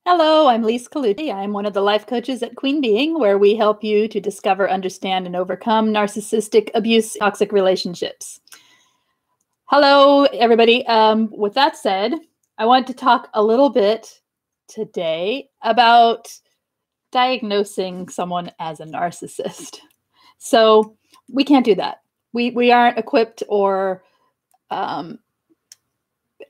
Hello, I'm Lise Colucci. I'm one of the life coaches at Queen Being, where we help you to discover, understand, and overcome narcissistic abuse, toxic relationships. Hello, everybody. With that said, I want to talk a little bit today about diagnosing someone as a narcissist. So we can't do that. We aren't equipped or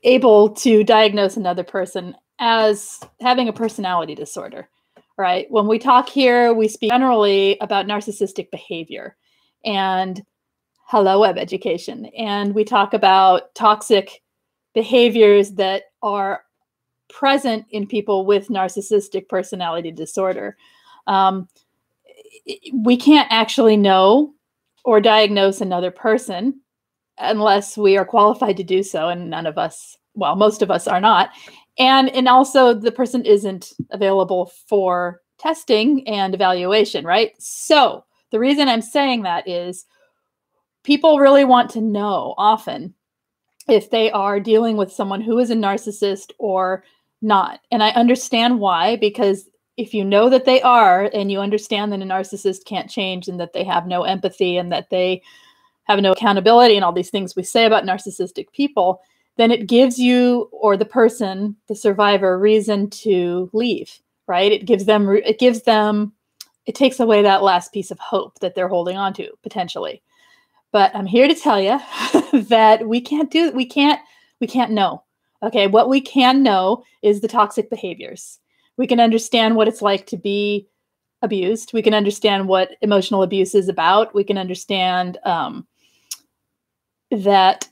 able to diagnose another person as having a personality disorder, right? When we talk here, we speak generally about narcissistic behavior and hello web education. And we talk about toxic behaviors that are present in people with narcissistic personality disorder. We can't actually know or diagnose another person unless we are qualified to do so, and none of us, well, most of us are not. And also the person isn't available for testing and evaluation, right? So the reason I'm saying that is people really want to know often if they are dealing with someone who is a narcissist or not. And I understand why, because if you know that they are, and you understand that a narcissist can't change and that they have no empathy and that they have no accountability and all these things we say about narcissistic people, then it gives you or the person, the survivor, reason to leave, right? It takes away that last piece of hope that they're holding on to potentially. But I'm here to tell you that we can't know. Okay, what we can know is the toxic behaviors. We can understand what it's like to be abused. We can understand what emotional abuse is about. We can understand that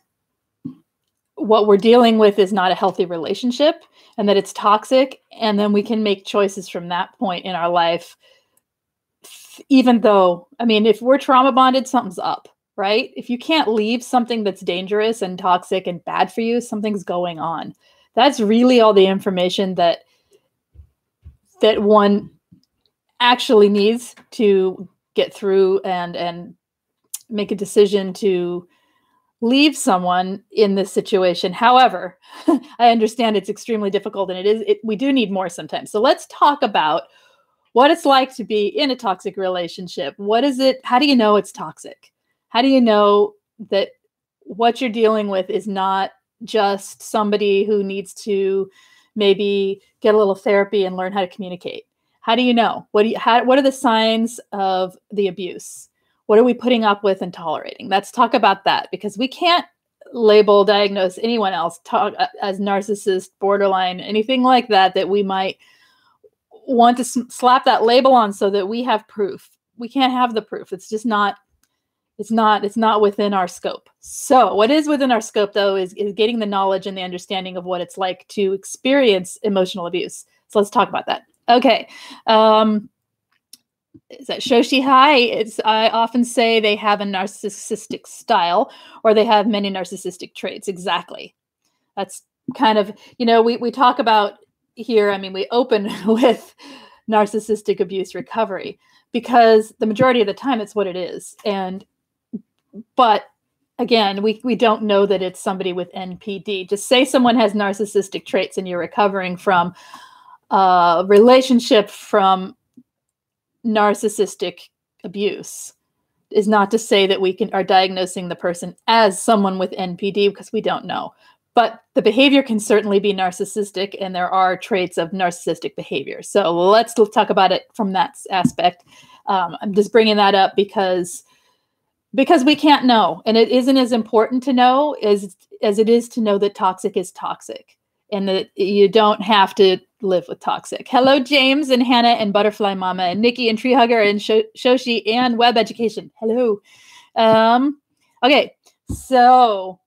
what we're dealing with is not a healthy relationship and that it's toxic. And then we can make choices from that point in our life. Even though, I mean, if we're trauma bonded, something's up, right? If you can't leave something that's dangerous and toxic and bad for you, something's going on. That's really all the information that one actually needs to get through and make a decision to leave someone in this situation. However, I understand it's extremely difficult, and we do need more sometimes. So let's talk about what it's like to be in a toxic relationship. What is it? How do you know it's toxic? How do you know that what you're dealing with is not just somebody who needs to maybe get a little therapy and learn how to communicate? How do you know? What are the signs of the abuse? What are we putting up with and tolerating? Let's talk about that, because we can't diagnose anyone else as narcissist, borderline, anything like that we might want to slap that label on so that we have proof. We can't have the proof. It's just not, it's not within our scope. So what is within our scope, though, is getting the knowledge and the understanding of what it's like to experience emotional abuse. So let's talk about that. Okay. Is that Shoshi? Hi. I often say they have a narcissistic style, or they have many narcissistic traits. Exactly. That's kind of, we talk about here, I mean, we open with narcissistic abuse recovery because the majority of the time it's what it is. But again, we don't know that it's somebody with NPD. Just say someone has narcissistic traits and you're recovering from a relationship from narcissistic abuse is not to say that we are diagnosing the person as someone with NPD, because we don't know. But the behavior can certainly be narcissistic, and there are traits of narcissistic behavior. So let's talk about it from that aspect. I'm just bringing that up because we can't know, and it isn't as important to know as it is to know that toxic is toxic, and that you don't have to live with toxic. Hello, James and Hannah and Butterfly Mama and Nikki and Tree Hugger and Shoshi and Web Education. Hello. Okay, so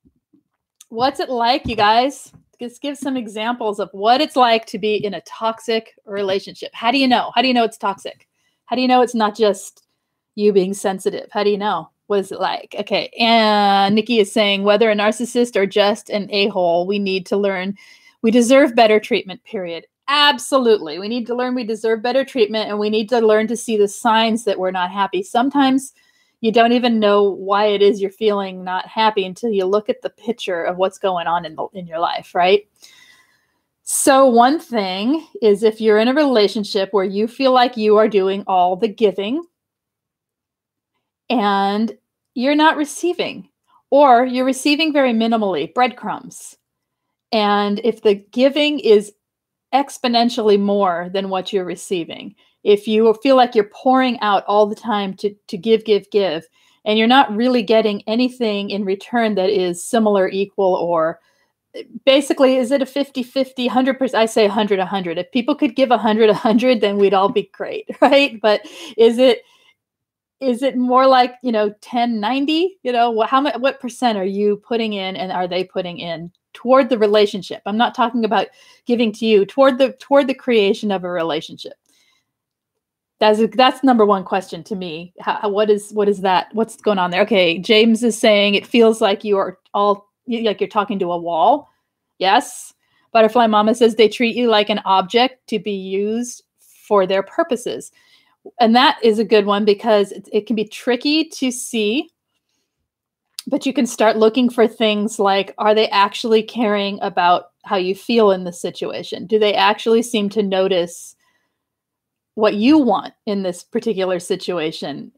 what's it like, you guys? Just give some examples of what it's like to be in a toxic relationship. How do you know? How do you know it's toxic? How do you know it's not just you being sensitive? How do you know? What is it like? Okay, and Nikki is saying, whether a narcissist or just an a-hole, we need to learn we deserve better treatment, period. Absolutely. We need to learn we deserve better treatment, and we need to learn to see the signs that we're not happy. Sometimes you don't even know why it is you're feeling not happy until you look at the picture of what's going on in your life, right? So one thing is if you're in a relationship where you feel like you are doing all the giving and you're not receiving, or you're receiving very minimally, breadcrumbs. And if the giving is exponentially more than what you're receiving, if you feel like you're pouring out all the time to give, and you're not really getting anything in return that is similar, equal, or basically, is it a 50-50, 100%? I say 100-100. If people could give 100-100, then we'd all be great, right? But is it more like, 10-90? What percent are you putting in, and are they putting in toward the relationship? I'm not talking about giving to you, toward the creation of a relationship. That's number one question to me. What is that? What's going on there? Okay, James is saying it feels like you are like you're talking to a wall. Yes. Butterfly Mama says they treat you like an object to be used for their purposes. And that is a good one because it can be tricky to see, but you can start looking for things like, are they actually caring about how you feel in the situation? Do they actually seem to notice what you want in this particular situation?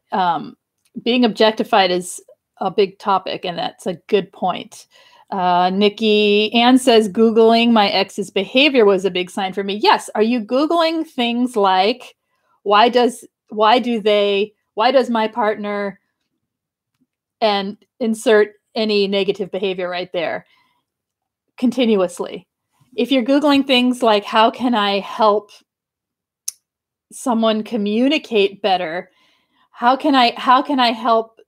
Being objectified is a big topic, and that's a good point. Nikki Ann says, Googling my ex's behavior was a big sign for me. Yes. Are you Googling things like, why does my partner, and insert any negative behavior right there continuously? If you're Googling things like, how can I help someone communicate better? How can I help,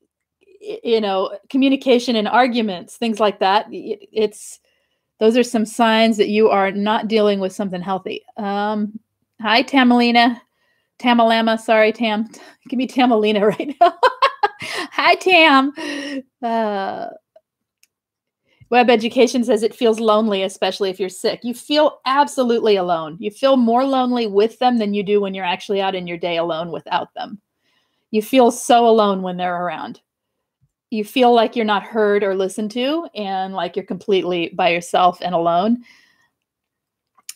communication in arguments, things like that? Those are some signs that you are not dealing with something healthy. Hi, Tamalama. Sorry, Tam. Give me Tamalina right now. Hi, Tam. Web Education says it feels lonely, especially if you're sick. You feel absolutely alone. You feel more lonely with them than you do when you're actually out in your day alone without them. You feel so alone when they're around. You feel like you're not heard or listened to, and like you're completely by yourself and alone.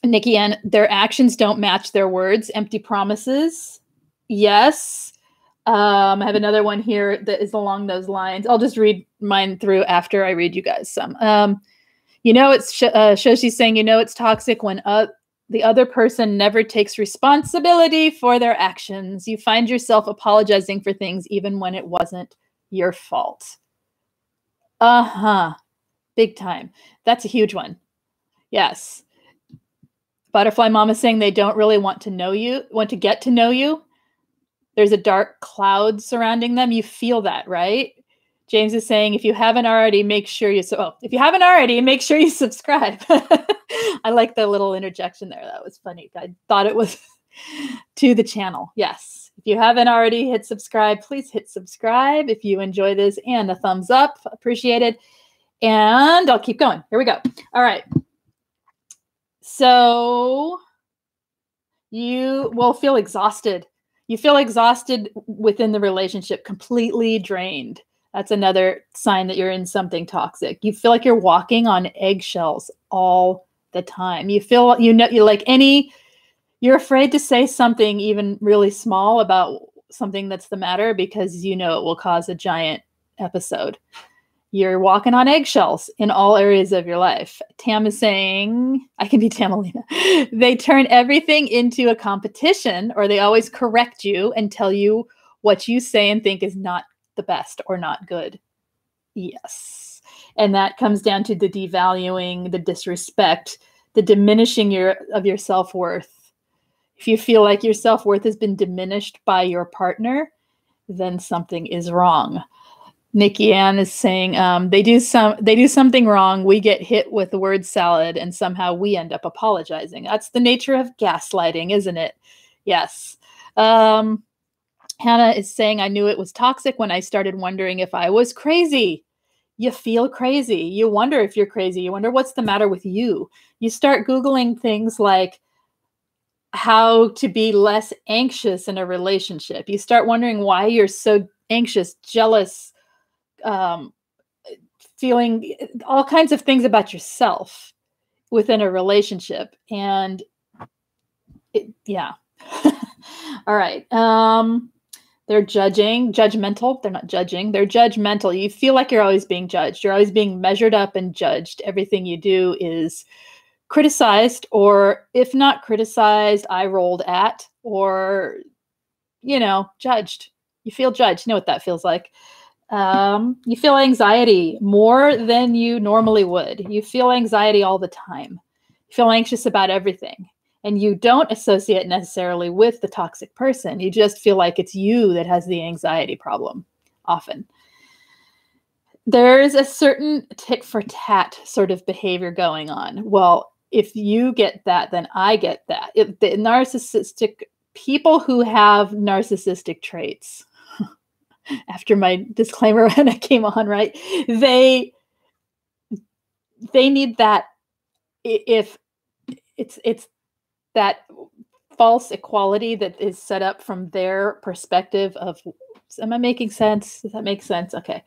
Nikki Ann, their actions don't match their words. Empty promises. Yes. I have another one here that is along those lines. I'll just read mine through after I read you guys some. It's Shoshi's saying, it's toxic when the other person never takes responsibility for their actions. You find yourself apologizing for things even when it wasn't your fault. Big time. That's a huge one. Yes. Butterfly Mama saying they don't really want to get to know you. There's a dark cloud surrounding them. You feel that, right? James is saying, if you haven't already, make sure you subscribe. I like the little interjection there. That was funny. I thought it was to the channel. Yes. If you haven't already hit subscribe, please hit subscribe if you enjoy this, and a thumbs up. Appreciate it. And I'll keep going. Here we go. All right. So you will feel exhausted. You feel exhausted within the relationship, completely drained. That's another sign that you're in something toxic. You feel like you're walking on eggshells all the time. You feel, you're afraid to say something even really small about something that's the matter because it will cause a giant episode. You're walking on eggshells in all areas of your life. Tam is saying, I can be Tamalina. They turn everything into a competition, or they always correct you and tell you what you say and think is not the best or not good. Yes. And that comes down to the devaluing, the disrespect, the diminishing of your self-worth. If you feel like your self-worth has been diminished by your partner, then something is wrong. Nikki Ann is saying they do something wrong. We get hit with the word salad, and somehow we end up apologizing. That's the nature of gaslighting, isn't it? Yes. Hannah is saying, I knew it was toxic when I started wondering if I was crazy. You feel crazy. You wonder if you're crazy. You wonder what's the matter with you. You start Googling things like how to be less anxious in a relationship. You start wondering why you're so anxious, jealous, feeling all kinds of things about yourself. within a relationship. And yeah. All right. They're judgmental. They're not judging. They're judgmental. You feel like you're always being judged. You're always being measured up and judged. Everything you do is criticized, or if not criticized, eye rolled at, or, judged. You feel judged. You know what that feels like. You feel anxiety more than you normally would. You feel anxiety all the time. You feel anxious about everything. And you don't associate necessarily with the toxic person. You just feel like it's you that has the anxiety problem often. There's a certain tit for tat sort of behavior going on. Well, if you get that, then I get that. The narcissistic people who have narcissistic traits, after my disclaimer when I came on, right? They need that. If it's that false equality that is set up from their perspective of, am I making sense? Does that make sense? Okay.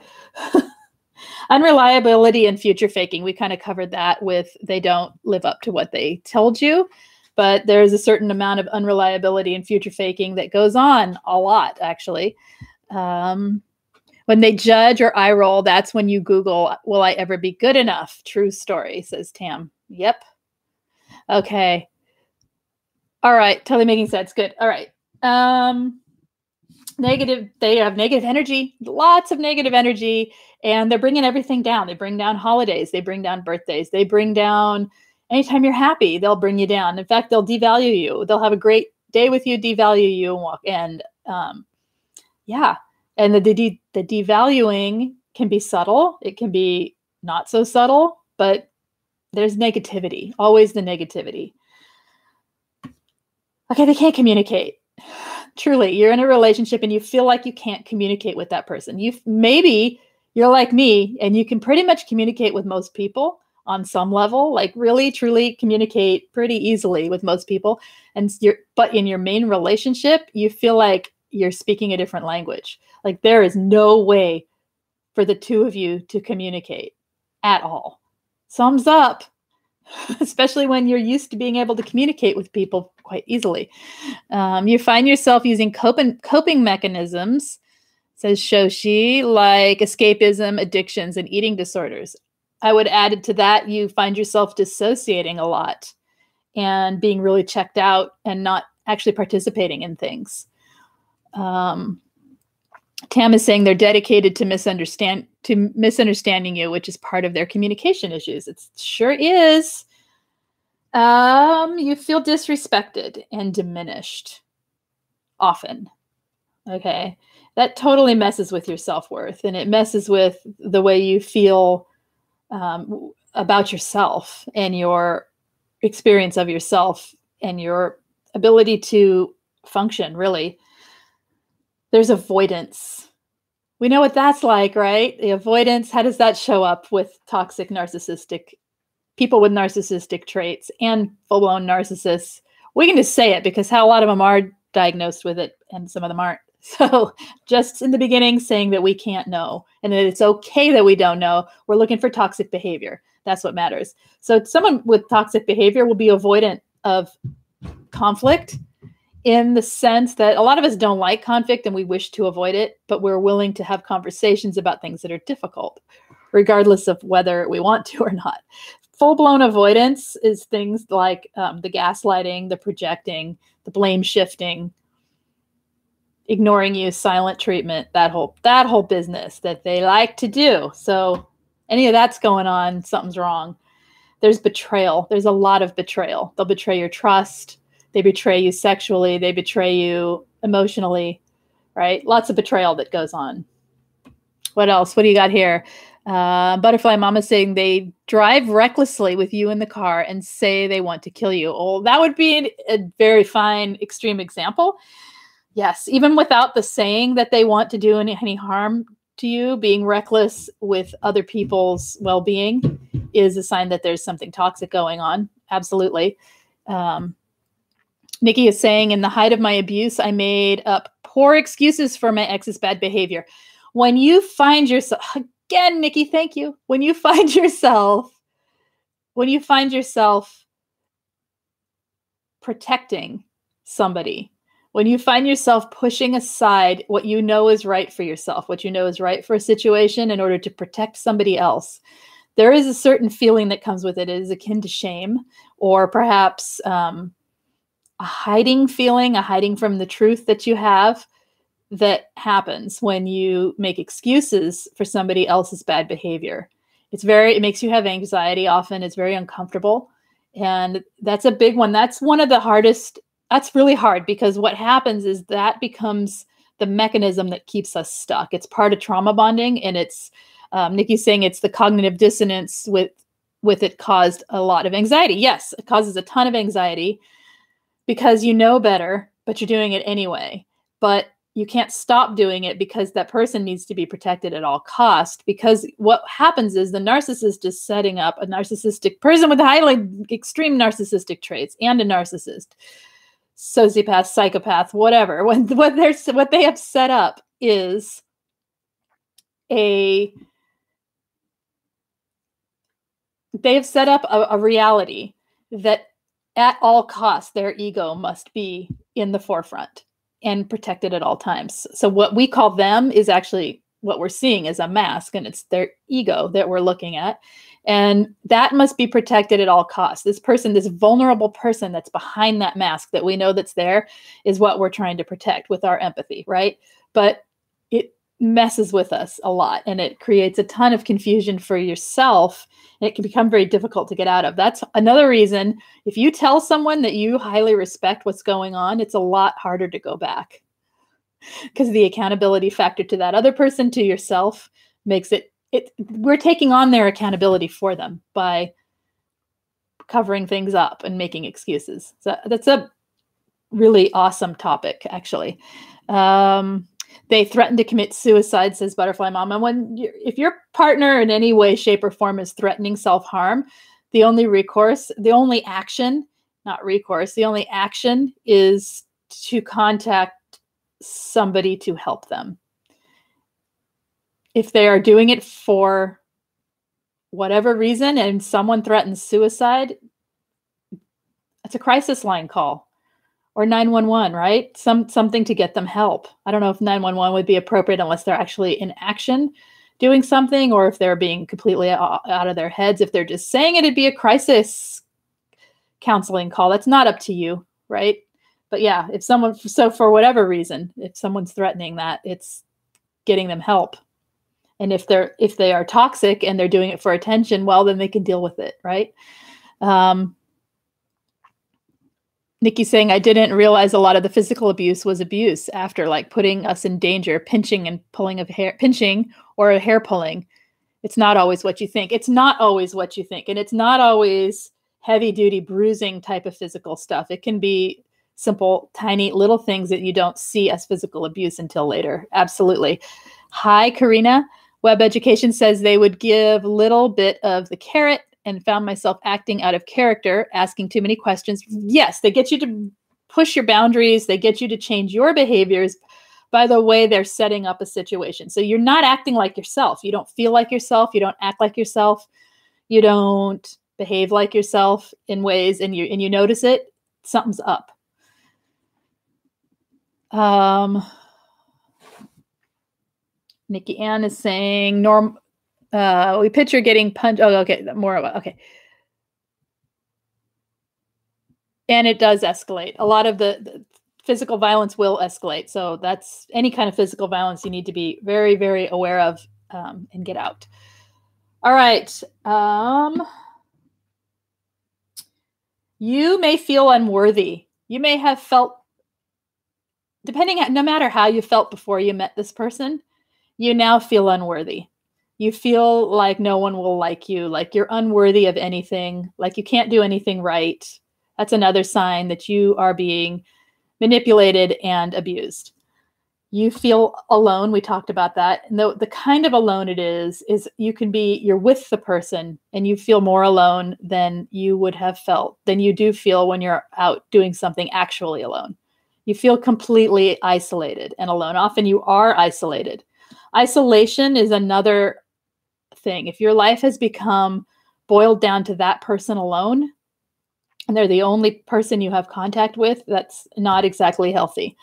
Unreliability and future faking. We kind of covered that with they don't live up to what they told you, but there's a certain amount of unreliability and future faking that goes on a lot, actually. When they judge or eye roll, that's when you Google, will I ever be good enough? True story, says Tam. Yep. Okay. All right. Totally making sense. Good. All right. Negative. They have negative energy, lots of negative energy, and they're bringing everything down. They bring down holidays. They bring down birthdays. They bring down anytime you're happy, they'll bring you down. In fact, they'll devalue you. They'll have a great day with you, devalue you, and walk. And yeah. And the devaluing can be subtle. It can be not so subtle, but there's negativity, always the negativity. Okay, they can't communicate. Truly, you're in a relationship and you feel like you can't communicate with that person. Maybe you're like me and you can pretty much communicate with most people on some level, like really, truly communicate pretty easily with most people. But in your main relationship, you feel like you're speaking a different language. Like there is no way for the two of you to communicate at all. Thumbs up. Especially when you're used to being able to communicate with people quite easily. You find yourself using coping mechanisms, says Shoshi, like escapism, addictions, and eating disorders. I would add to that, you find yourself dissociating a lot and being really checked out and not actually participating in things. Tam is saying they're dedicated to misunderstanding you, which is part of their communication issues. It sure is. You feel disrespected and diminished often. Okay. That totally messes with your self-worth, and it messes with the way you feel about yourself and your experience of yourself and your ability to function, really. There's avoidance. We know what that's like, right? The avoidance, how does that show up with toxic narcissistic people with narcissistic traits and full-blown narcissists? We can just say it because a lot of them are diagnosed with it and some of them aren't. So just in the beginning, saying that we can't know and that it's okay that we don't know. We're looking for toxic behavior. That's what matters. So someone with toxic behavior will be avoidant of conflict, in the sense that a lot of us don't like conflict and we wish to avoid it, but we're willing to have conversations about things that are difficult, regardless of whether we want to or not. Full-blown avoidance is things like the gaslighting, the projecting, the blame shifting, ignoring you, silent treatment, that whole business that they like to do. So any of that's going on, something's wrong. There's betrayal. There's a lot of betrayal. They'll betray your trust. They betray you sexually. They betray you emotionally, right? Lots of betrayal that goes on. What else? What do you got here? Butterfly Mama saying they drive recklessly with you in the car and say they want to kill you. Oh, that would be a very fine, extreme example. Yes, even without the saying that they want to do any harm to you, being reckless with other people's well-being is a sign that there's something toxic going on. Absolutely. Nikki is saying, in the height of my abuse, I made up poor excuses for my ex's bad behavior. When you find yourself, again, Nikki, thank you. When you find yourself when you find yourself protecting somebody, when you find yourself pushing aside what you know is right for yourself, what you know is right for a situation in order to protect somebody else, there is a certain feeling that comes with it. It is akin to shame, or perhaps a hiding feeling, a hiding from the truth that you have, that happens when you make excuses for somebody else's bad behavior. It makes you have anxiety often. It's very uncomfortable. And that's a big one. That's one of the hardest. That's really hard, because what happens is that becomes the mechanism that keeps us stuck. It's part of trauma bonding, and it's Nikki's saying it's the cognitive dissonance with it caused a lot of anxiety. Yes, it causes a ton of anxiety because you know better, but you're doing it anyway. But you can't stop doing it because that person needs to be protected at all costs. Because what happens is the narcissist is setting up a narcissistic person with highly extreme narcissistic traits, and a narcissist, sociopath, psychopath, whatever. What they have set up is a reality that at all costs their ego must be in the forefront and protected at all times. So what we call them is actually what we're seeing as a mask, and it's their ego that we're looking at. And that must be protected at all costs. This person, this vulnerable person that's behind that mask that we know that's there, is what we're trying to protect with our empathy, right? But it messes with us a lot, and it creates a ton of confusion for yourself, and it can become very difficult to get out of. That's another reason, if you tell someone that you highly respect what's going on, it's a lot harder to go back, because the accountability factor to that other person, to yourself, makes we're taking on their accountability for them by covering things up and making excuses. So that's a really awesome topic, actually. They threaten to commit suicide, says Butterfly Mama. If your partner in any way, shape, or form is threatening self-harm, the only action is to contact somebody to help them. If they are doing it for whatever reason and someone threatens suicide, it's a crisis line call. Or 911, right? Something to get them help. I don't know if 911 would be appropriate unless they're actually in action doing something, or if they're being completely out of their heads. If they're just saying it, it'd be a crisis counseling call. That's not up to you, right? But yeah, for whatever reason, if someone's threatening that, it's getting them help. And if they are toxic and they're doing it for attention, well, then they can deal with it, right? Nikki's saying, I didn't realize a lot of the physical abuse was abuse after, like, putting us in danger, pinching or hair pulling. It's not always what you think. It's not always what you think. And it's not always heavy duty bruising type of physical stuff. It can be simple, tiny little things that you don't see as physical abuse until later. Absolutely. Hi, Karina. Web Education says they would give a little bit of the carrot and found myself acting out of character, asking too many questions. Yes, they get you to push your boundaries. They get you to change your behaviors by the way they're setting up a situation. So you're not acting like yourself. You don't feel like yourself. You don't act like yourself. You don't behave like yourself in ways, and you notice it. Something's up. Nikki Ann is saying, we picture getting punched. Oh, okay. Okay. And it does escalate. A lot of the physical violence will escalate. So that's any kind of physical violence you need to be very, very aware of and get out. All right. You may feel unworthy. You may have felt, no matter how you felt before you met this person, you now feel unworthy. You feel like no one will like you, like you're unworthy of anything, like you can't do anything right. That's another sign that you are being manipulated and abused. You feel alone. We talked about that. And the kind of alone it is you're with the person and you feel more alone than you would have felt, than you do feel when you're out doing something actually alone. You feel completely isolated and alone. Often you are isolated. Isolation is another thing. If your life has become boiled down to that person alone, and they're the only person you have contact with, that's not exactly healthy.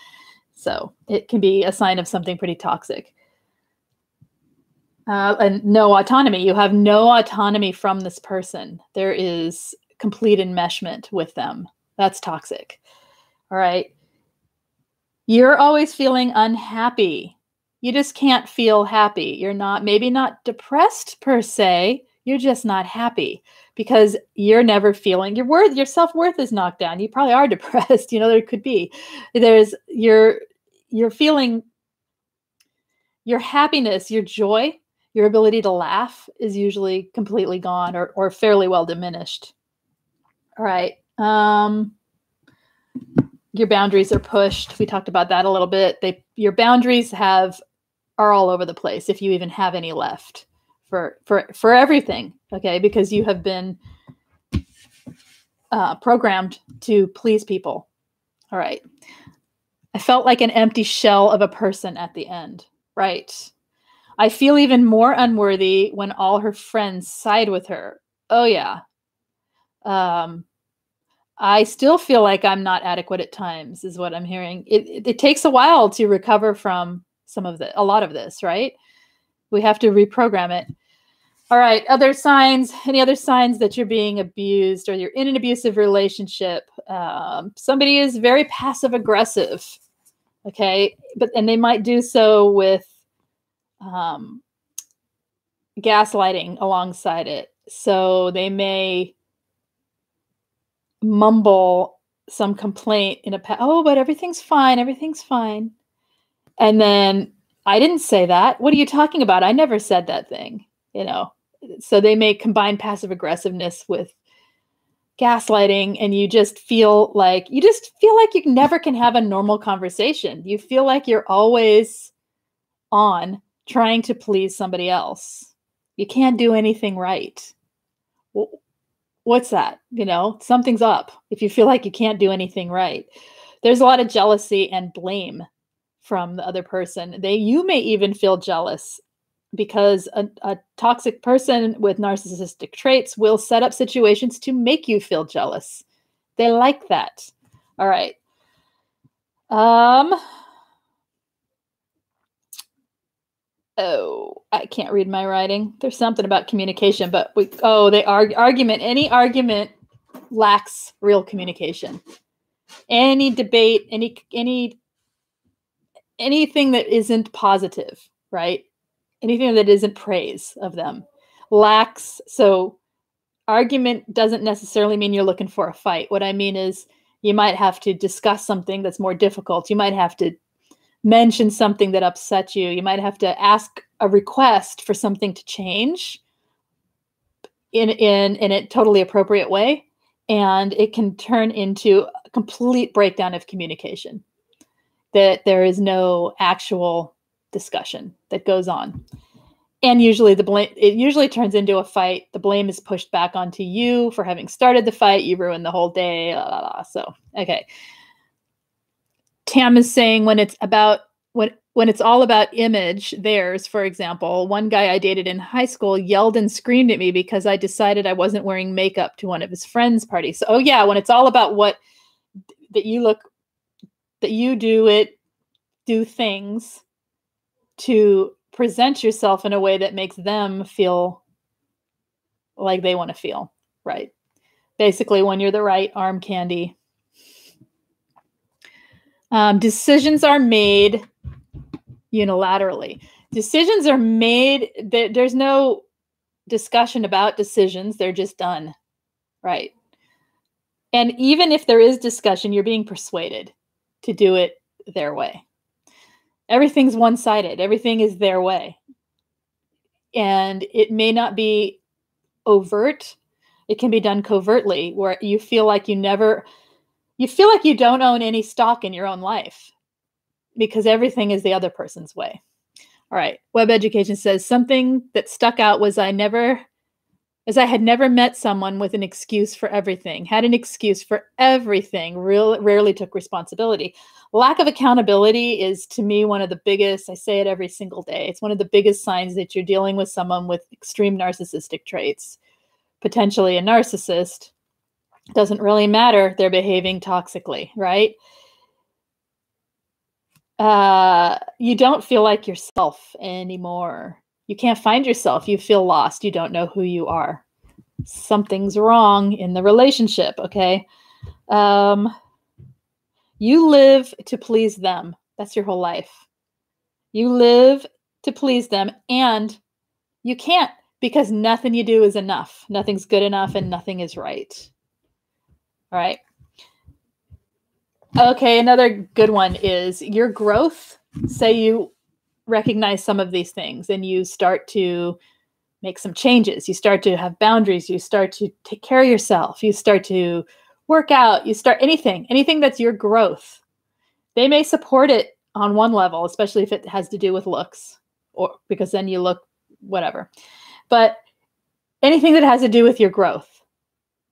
So it can be a sign of something pretty toxic. And no autonomy. You have no autonomy from this person. There is complete enmeshment with them. That's toxic. All right. You're always feeling unhappy. You just can't feel happy. You're not, maybe not depressed per se. You're just not happy because you're never feeling your self-worth is knocked down. You probably are depressed. There could be. You're feeling your happiness, your joy, your ability to laugh is usually completely gone or fairly well diminished. All right. Your boundaries are pushed. We talked about that a little bit. Your boundaries are all over the place, if you even have any left for everything. Okay. Because you have been programmed to please people. All right. I felt like an empty shell of a person at the end. Right. I feel even more unworthy when all her friends side with her. Oh, yeah. I still feel like I'm not adequate at times, is what I'm hearing. It takes a while to recover from a lot of this, right? We have to reprogram it. All right. Any other signs that you're being abused or you're in an abusive relationship? Somebody is very passive aggressive. Okay. And they might do so with gaslighting alongside it. So they may mumble some complaint but everything's fine. Everything's fine. And then I didn't say that. What are you talking about? I never said that thing, So they may combine passive aggressiveness with gaslighting, and you just feel like you never can have a normal conversation. You feel like you're always on trying to please somebody else. You can't do anything right. Well, what's that? Something's up if you feel like you can't do anything right. There's a lot of jealousy and blame from the other person. You may even feel jealous because a toxic person with narcissistic traits will set up situations to make you feel jealous. They like that. All right. Oh, I can't read my writing. There's something about communication, but any argument lacks real communication. Any debate, anything that isn't positive, right? Anything that isn't praise of them lacks. So argument doesn't necessarily mean you're looking for a fight. What I mean is you might have to discuss something that's more difficult. You might have to mention something that upset you. You might have to ask a request for something to change in a totally appropriate way. And it can turn into a complete breakdown of communication, that there is no actual discussion that goes on. And usually it usually turns into a fight. The blame is pushed back onto you for having started the fight. You ruined the whole day. So, okay. Tam is saying when it's all about image, theirs, for example, one guy I dated in high school yelled and screamed at me because I decided I wasn't wearing makeup to one of his friends' parties. So, oh yeah, when it's all about that you do things to present yourself in a way that makes them feel like they want to feel, right? Basically, when you're the right arm candy. Decisions are made unilaterally. Decisions are made, there's no discussion about decisions. They're just done, right? And even if there is discussion, you're being persuaded to do it their way. Everything's one-sided. Everything is their way. And it may not be overt. It can be done covertly, where you feel like you don't own any stock in your own life because everything is the other person's way. All right. Web Education says something that stuck out was I had never met someone with an excuse for everything, had an excuse for everything, rarely took responsibility. Lack of accountability is, to me, one of the biggest, I say it every single day, it's one of the biggest signs that you're dealing with someone with extreme narcissistic traits. potentially a narcissist, doesn't really matter. They're behaving toxically, right? You don't feel like yourself anymore. You can't find yourself. You feel lost. You don't know who you are. Something's wrong in the relationship, okay? You live to please them. That's your whole life. You live to please them, and you can't, because nothing you do is enough. Nothing's good enough, and nothing is right. All right. Okay, another good one is your growth. Say you recognize some of these things and you start to make some changes. You start to have boundaries. You start to take care of yourself. You start to work out. You start anything that's your growth. They may support it on one level, especially if it has to do with looks, or because then you look whatever. But anything that has to do with your growth,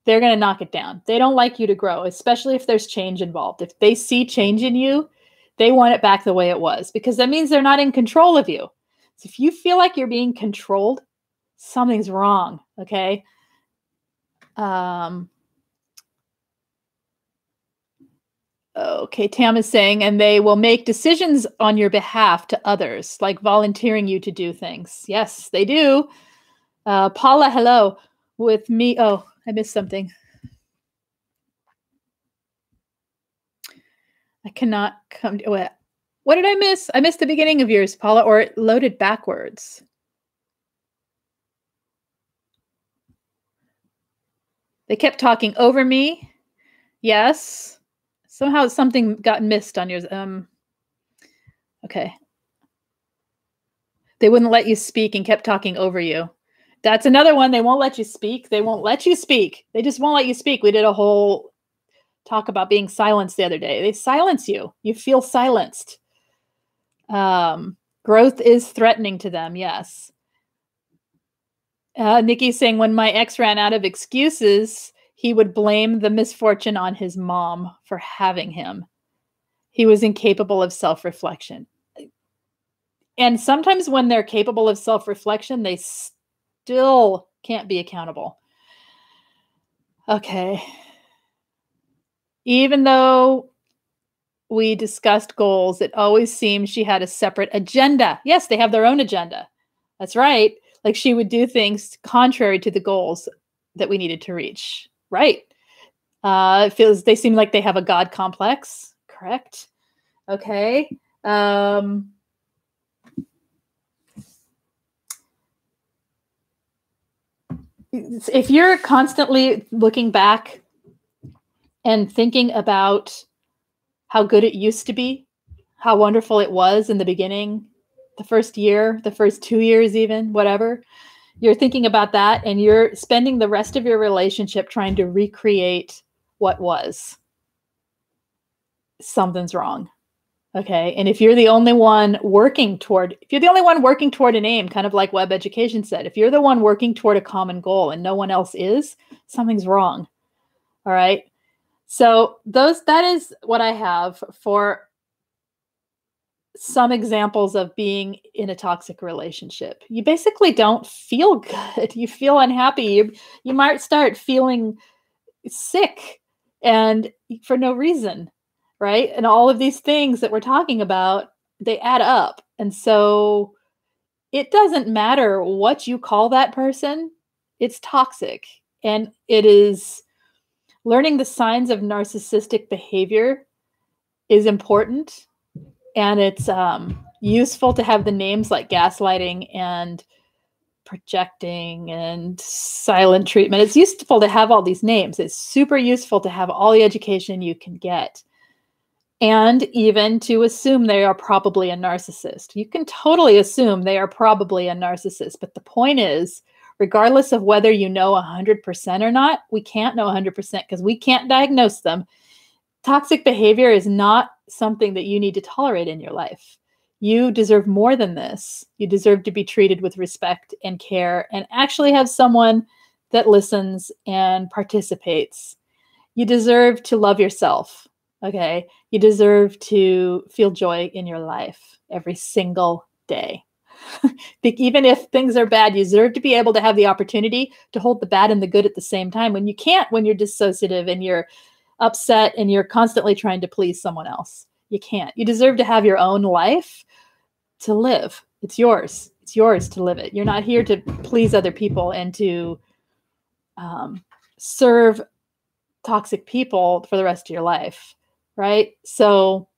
they're going to knock it down. They don't like you to grow, especially if there's change involved. If they see change in you, they want it back the way it was, because that means they're not in control of you. So if you feel like you're being controlled, something's wrong, okay? Okay, Tam is saying, and they will make decisions on your behalf to others, like volunteering you to do things. Yes, they do. Paula, hello. With me, oh, I missed something. I cannot come to it. What did I miss? I missed the beginning of yours, Paula, or it loaded backwards. They kept talking over me. Yes. Somehow something got missed on yours. Okay. They wouldn't let you speak and kept talking over you. That's another one. They won't let you speak. They won't let you speak. They just won't let you speak. We did a whole talk about being silenced the other day. They silence you. You feel silenced. Growth is threatening to them. Yes. Nikki's saying, when my ex ran out of excuses, he would blame the misfortune on his mom for having him. He was incapable of self-reflection. And sometimes when they're capable of self-reflection, they still can't be accountable. Okay. Even though we discussed goals, it always seemed she had a separate agenda. Yes, they have their own agenda. That's right. Like she would do things contrary to the goals that we needed to reach. Right. It feels they seem like they have a God complex. Correct. Okay. If you're constantly looking back and thinking about how good it used to be, how wonderful it was in the beginning, the first year, the first 2 years, even whatever, you're thinking about that and you're spending the rest of your relationship trying to recreate what was. Something's wrong. Okay. And if you're the only one working toward an aim, kind of like Web Education said, if you're the one working toward a common goal and no one else is, something's wrong. All right. So that is what I have for some examples of being in a toxic relationship. You basically don't feel good. You feel unhappy. You might start feeling sick and for no reason, right? And all of these things that we're talking about, they add up. And so it doesn't matter what you call that person, it's toxic. And it is learning the signs of narcissistic behavior is important. And it's useful to have the names like gaslighting and projecting and silent treatment. It's useful to have all these names. It's super useful to have all the education you can get. And even to assume they are probably a narcissist. You can totally assume they are probably a narcissist. But the point is, regardless of whether you know 100% or not, we can't know 100% because we can't diagnose them. Toxic behavior is not something that you need to tolerate in your life. You deserve more than this. You deserve to be treated with respect and care and actually have someone that listens and participates. You deserve to love yourself, okay? You deserve to feel joy in your life every single day. Even if things are bad, you deserve to be able to have the opportunity to hold the bad and the good at the same time, when you can't, when you're dissociative and you're upset and you're constantly trying to please someone else. You can't. You deserve to have your own life to live. It's yours. It's yours to live it. You're not here to please other people and to serve toxic people for the rest of your life, right? So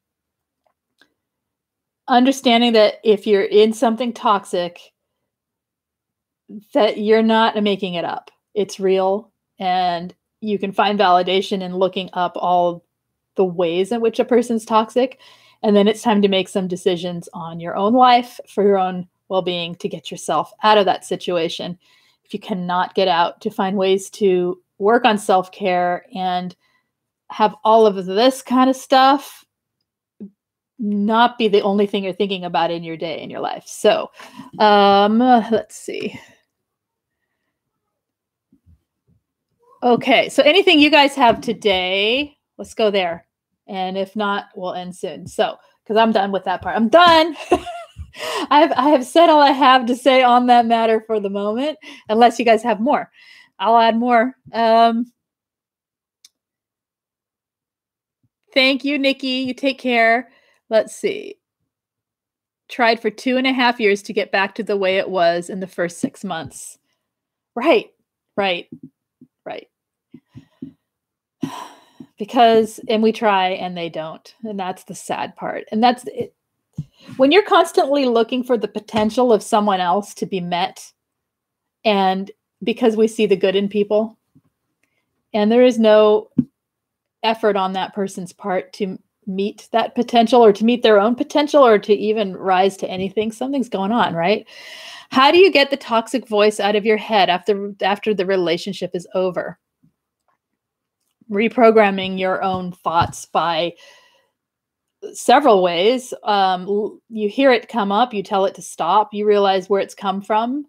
understanding that if you're in something toxic, that you're not making it up. It's real, and you can find validation in looking up all the ways in which a person's toxic, and then it's time to make some decisions on your own life for your own well-being to get yourself out of that situation. If you cannot get out, to find ways to work on self-care and have all of this kind of stuff not be the only thing you're thinking about in your day, in your life. So let's see. Okay, so anything you guys have today, let's go there. And if not, we'll end soon. So, because I'm done with that part. I'm done. I have said all I have to say on that matter for the moment, unless you guys have more. I'll add more. Thank you, Nikki. You take care. Let's see. Tried for 2.5 years to get back to the way it was in the first 6 months. Right. Because, and we try and they don't. And that's the sad part. And that's it. When you're constantly looking for the potential of someone else to be met, and because we see the good in people, and there is no effort on that person's part to meet that potential or to meet their own potential or to even rise to anything, something's going on, right? How do you get the toxic voice out of your head after the relationship is over? Reprogramming your own thoughts by several ways. You hear it come up, you tell it to stop, you realize where it's come from,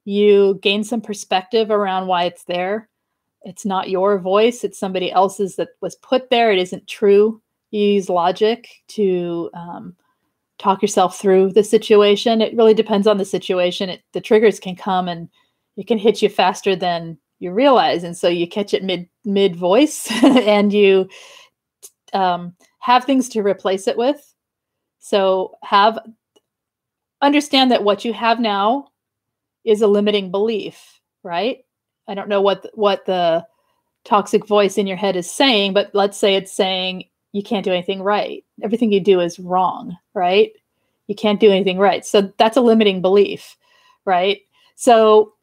you gain some perspective around why it's there. It's not your voice, it's somebody else's that was put there. It isn't true. You use logic to talk yourself through the situation. It really depends on the situation. The triggers can come and it can hit you faster than you realize. And so you catch it mid voice and you have things to replace it with. So understand that what you have now is a limiting belief, right? I don't know what the toxic voice in your head is saying, but let's say it's saying you can't do anything right. Everything you do is wrong, right? You can't do anything right. So that's a limiting belief, right? So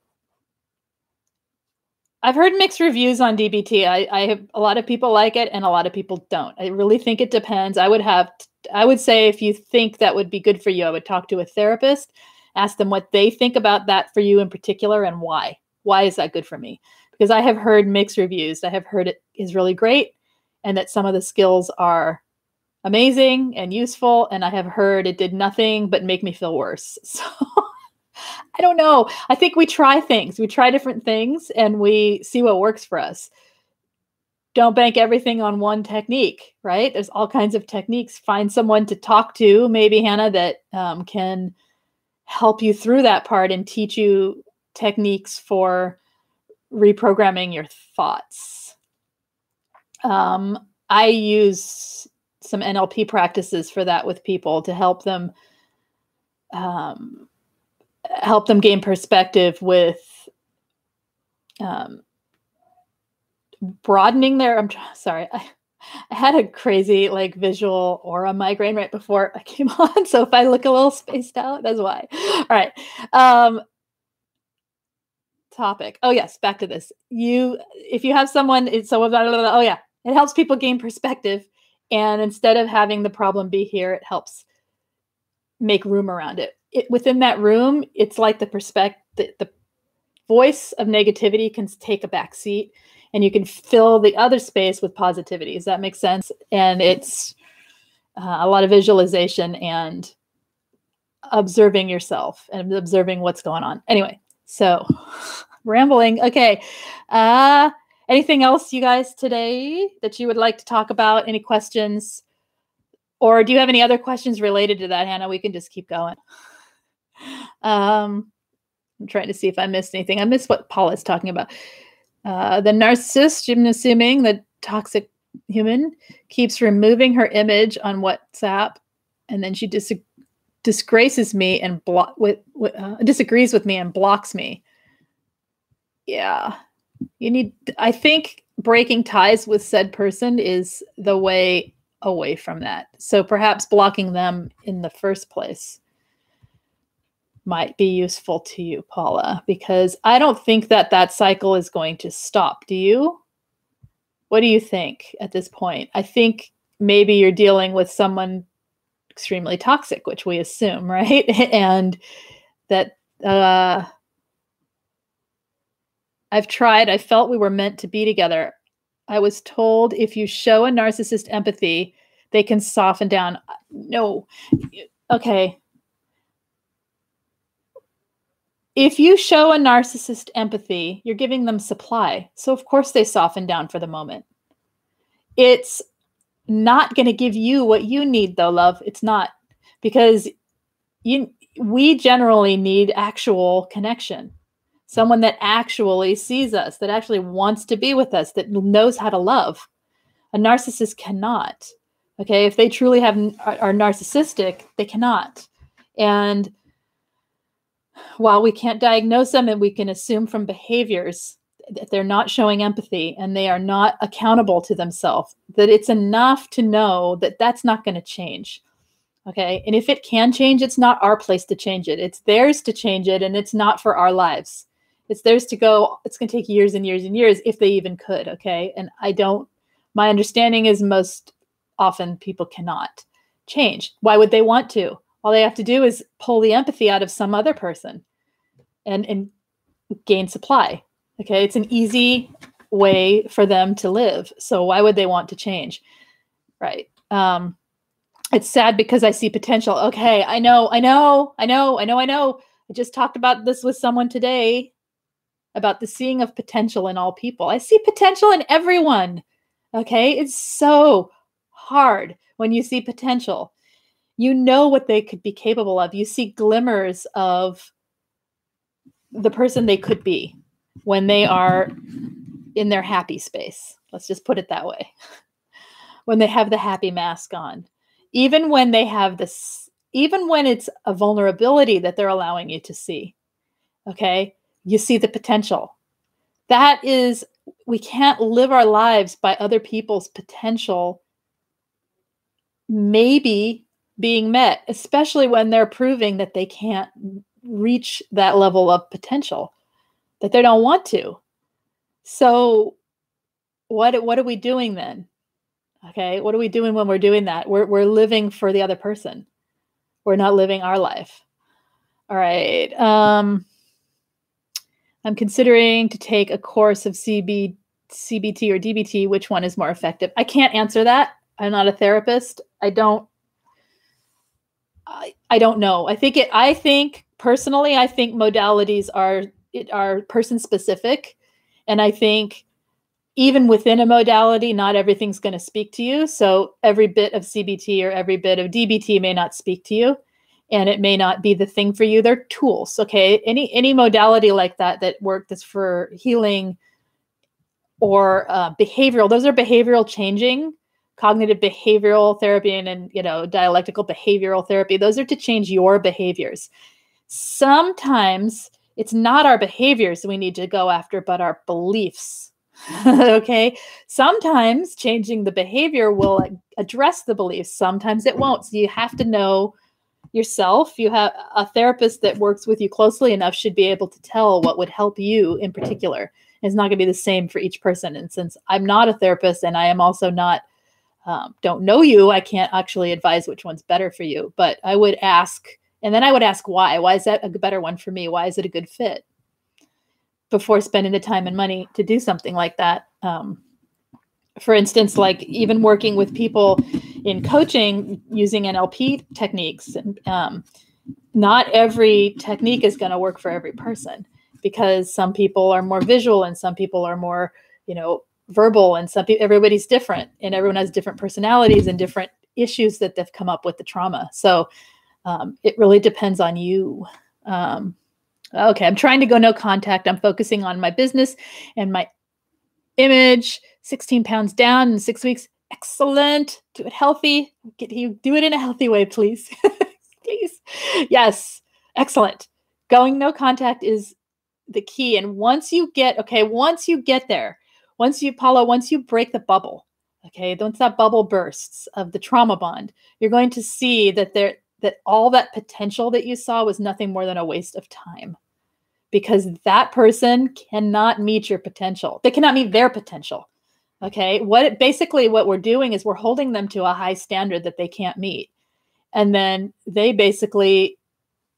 I've heard mixed reviews on DBT. I have a lot of people like it and a lot of people don't. I really think it depends. I would say if you think that would be good for you, I would talk to a therapist, ask them what they think about that for you in particular and why. Why is that good for me? Because I have heard mixed reviews. I have heard it is really great and that some of the skills are amazing and useful. And I have heard it did nothing but make me feel worse. So I don't know. I think we try things. We try different things and we see what works for us. Don't bank everything on one technique, right? There's all kinds of techniques. Find someone to talk to, maybe Hannah, that can help you through that part and teach you techniques for reprogramming your thoughts. I use some NLP practices for that with people to help them gain perspective with broadening their, I had a crazy visual aura migraine right before I came on. So if I look a little spaced out, that's why. All right. Topic. Oh yes. Back to this. If you have someone, it helps people gain perspective. And instead of having the problem be here, it helps make room around it. Within that room, it's like the voice of negativity can take a back seat and you can fill the other space with positivity. Does that make sense? And it's a lot of visualization and observing yourself and observing what's going on. Anyway, so rambling. Okay. Anything else, you guys, today that you would like to talk about? Any questions? Or do you have any other questions related to that, Hannah? We can just keep going. I'm trying to see if I missed anything. I missed what Paula's talking about. The narcissist, I'm assuming the toxic human, keeps removing her image on WhatsApp, and then she disgraces me and disagrees with me and blocks me. Yeah, I think breaking ties with said person is the way away from that. So perhaps blocking them in the first place might be useful to you, Paula, because I don't think that cycle is going to stop. Do you? What do you think at this point? I think maybe you're dealing with someone extremely toxic, which we assume, right? And that I felt we were meant to be together. I was told if you show a narcissist empathy, they can soften down. No. Okay. If you show a narcissist empathy, you're giving them supply. So of course they soften down for the moment. It's not going to give you what you need though, love. It's not, because we generally need actual connection. Someone that actually sees us, that actually wants to be with us, that knows how to love. A narcissist cannot. Okay, if they truly are narcissistic, they cannot. And while we can't diagnose them, and we can assume from behaviors that they're not showing empathy and they are not accountable to themselves, that it's enough to know that that's not going to change. Okay, and if it can change, it's not our place to change it. It's theirs to change it, and it's not for our lives. It's theirs to go. It's going to take years and years and years if they even could. Okay, and my understanding is most often people cannot change. Why would they want to? All they have to do is pull the empathy out of some other person and gain supply. Okay, it's an easy way for them to live. So why would they want to change? Right. It's sad because I see potential. Okay, I know. I just talked about this with someone today about the seeing of potential in all people. I see potential in everyone. Okay, it's so hard when you see potential. You know what they could be capable of. You see glimmers of the person they could be when they are in their happy space. Let's just put it that way. When they have the happy mask on. Even when they have this, even when it's a vulnerability that they're allowing you to see. Okay? You see the potential. That is, we can't live our lives by other people's potential maybe being met, especially when they're proving that they can't reach that level of potential, that they don't want to. So what are we doing then? Okay, what are we doing when we're doing that? We're living for the other person. We're not living our life. All right. I'm considering to take a course of CBT or DBT. Which one is more effective? I can't answer that. I'm not a therapist. I don't know. I think personally, I think modalities are person specific. And I think even within a modality, not everything's going to speak to you. So every bit of CBT or every bit of DBT may not speak to you, and it may not be the thing for you. They're tools. Okay. Any modality like that that's for healing or behavioral, those are behavioral changing. Cognitive behavioral therapy and dialectical behavioral therapy, those are to change your behaviors. Sometimes it's not our behaviors we need to go after, but our beliefs. Okay. Sometimes changing the behavior will address the beliefs. Sometimes it won't. So you have to know yourself. You have a therapist that works with you closely enough should be able to tell what would help you in particular. It's not going to be the same for each person. And since I'm not a therapist and I am also not don't know you, I can't actually advise which one's better for you, but I would ask, and then I would ask why. Why is that a better one for me? Why is it a good fit? Before spending the time and money to do something like that. For instance, like even working with people in coaching using NLP techniques, not every technique is going to work for every person because some people are more visual and some people are more, verbal, and everybody's different, and everyone has different personalities and different issues that they've come up with the trauma. So it really depends on you. Okay, I'm trying to go no contact. I'm focusing on my business and my image. 16 pounds down in 6 weeks. Excellent. Do it healthy. Do it in a healthy way, please. Please. Yes. Excellent. Going no contact is the key. And once you get there, once you break the bubble, okay, once that bubble bursts of the trauma bond, you're going to see that all that potential that you saw was nothing more than a waste of time, because that person cannot meet your potential. They cannot meet their potential. Okay. What we're doing is we're holding them to a high standard that they can't meet. And then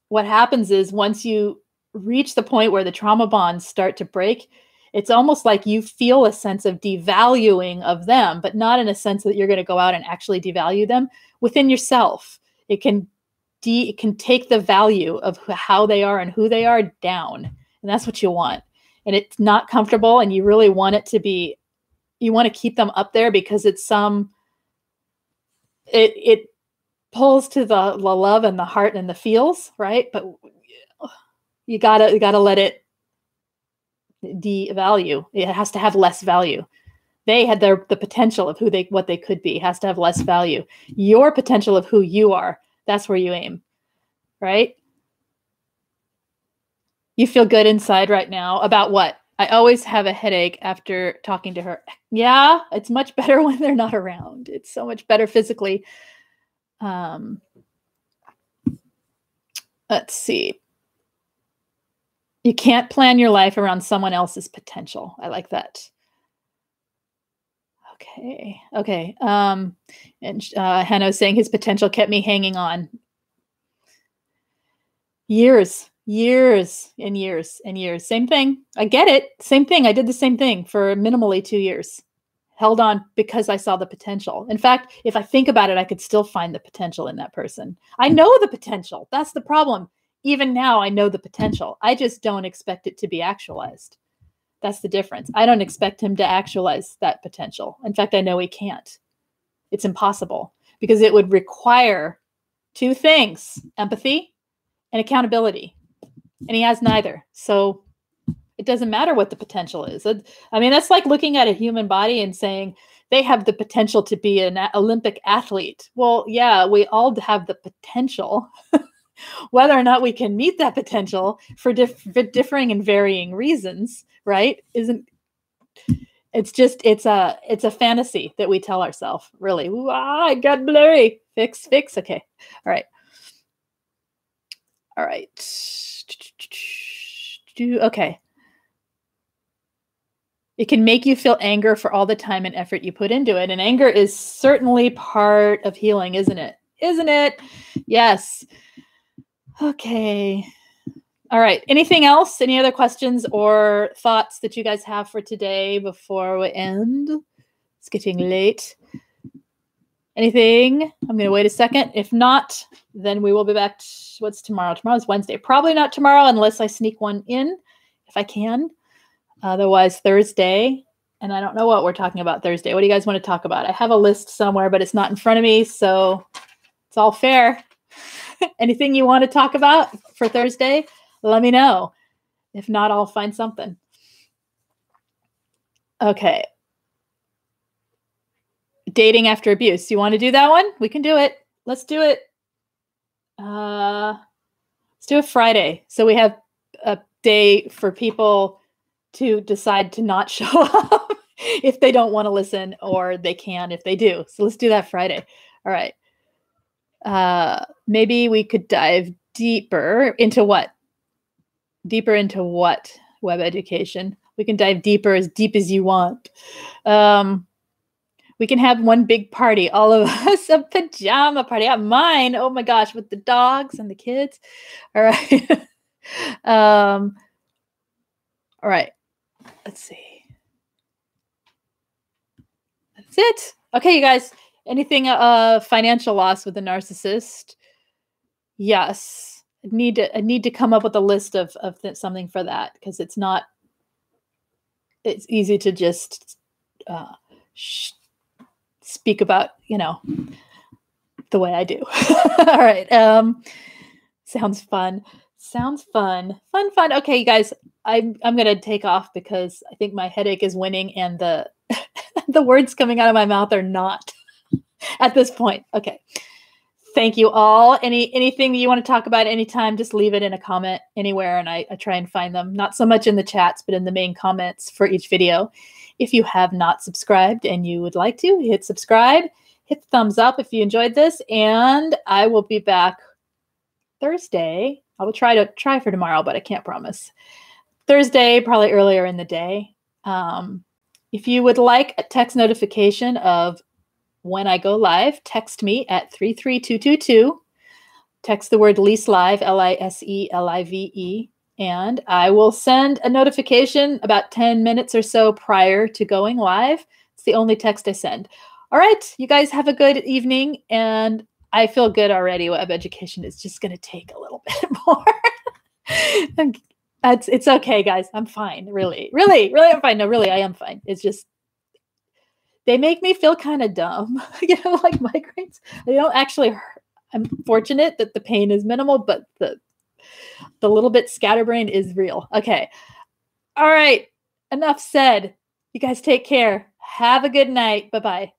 what happens is once you reach the point where the trauma bonds start to break, it's almost like you feel a sense of devaluing of them, but not in a sense that you're going to go out and actually devalue them within yourself. It can take the value of how they are and who they are down. And that's what you want. And it's not comfortable. And you really want it to be, you want to keep them up there because it pulls to the love and the heart and the feels, right? But you gotta let it devalue. It has to have less value. They had the potential of what they could be, has to have less value. Your potential of who you are, that's where you aim, right? You feel good inside right now about what? I always have a headache after talking to her. Yeah, it's much better when they're not around. It's so much better physically. Let's see. You can't plan your life around someone else's potential. I like that. Okay. And Hanno's saying his potential kept me hanging on. Years and years and years. Same thing. I get it. Same thing. I did the same thing for minimally 2 years. Held on because I saw the potential. In fact, if I think about it, I could still find the potential in that person. I know the potential. That's the problem. Even now, I know the potential. I just don't expect it to be actualized. That's the difference. I don't expect him to actualize that potential. In fact, I know he can't. It's impossible because it would require 2 things: empathy and accountability. And he has neither. So it doesn't matter what the potential is. I mean, that's like looking at a human body and saying they have the potential to be an Olympic athlete. Well, yeah, we all have the potential. Whether or not we can meet that potential for differing and varying reasons, right? It's a fantasy that we tell ourselves, really. Ooh, it got blurry. Fix. Okay. All right. Okay. It can make you feel anger for all the time and effort you put into it. And anger is certainly part of healing, isn't it? Isn't it? Yes. Okay. All right. Anything else? Any other questions or thoughts that you guys have for today before we end? It's getting late. Anything? I'm going to wait a second. If not, then we will be back. What's tomorrow? Tomorrow's Wednesday. Probably not tomorrow unless I sneak one in, if I can. Otherwise, Thursday. And I don't know what we're talking about Thursday. What do you guys want to talk about? I have a list somewhere, but it's not in front of me, so it's all fair. Anything you want to talk about for Thursday? Let me know. If not, I'll find something. Okay. Dating after abuse. You want to do that one? We can do it. Let's do it. Let's do a Friday. So we have a day for people to decide to not show up if they don't want to listen, or they can if they do. So let's do that Friday. All right. Maybe we could dive deeper into what? Deeper into what? Web education. We can dive deeper, as deep as you want. We can have one big party, all of us, a pajama party. At mine, oh my gosh, with the dogs and the kids. All right. All right. Let's see. That's it. Okay, you guys. Anything financial loss with a narcissist? Yes. I need to come up with a list of something for that, because it's easy to just speak about, the way I do. All right. Sounds fun. Sounds fun. Fun. Okay, you guys, I'm gonna take off because I think my headache is winning and the the words coming out of my mouth are not at this point. Okay. Thank you all. Anything you want to talk about anytime, just leave it in a comment anywhere and I try and find them. Not so much in the chats, but in the main comments for each video. If you have not subscribed and you would like to, hit subscribe, hit the thumbs up if you enjoyed this, and I will be back Thursday. I will try for tomorrow, but I can't promise. Thursday, probably earlier in the day. If you would like a text notification of when I go live, text me at 33222. Text the word Lise Live, Liselive, and I will send a notification about 10 minutes or so prior to going live. It's the only text I send. All right, you guys have a good evening, and I feel good already. Web education is just going to take a little bit more. It's okay, guys. I'm fine. Really, I'm fine. No, really, I am fine. It's just they make me feel kind of dumb, like migraines. They don't actually hurt. I'm fortunate that the pain is minimal, but the little bit scatterbrained is real. Okay. All right. Enough said. You guys take care. Have a good night. Bye-bye.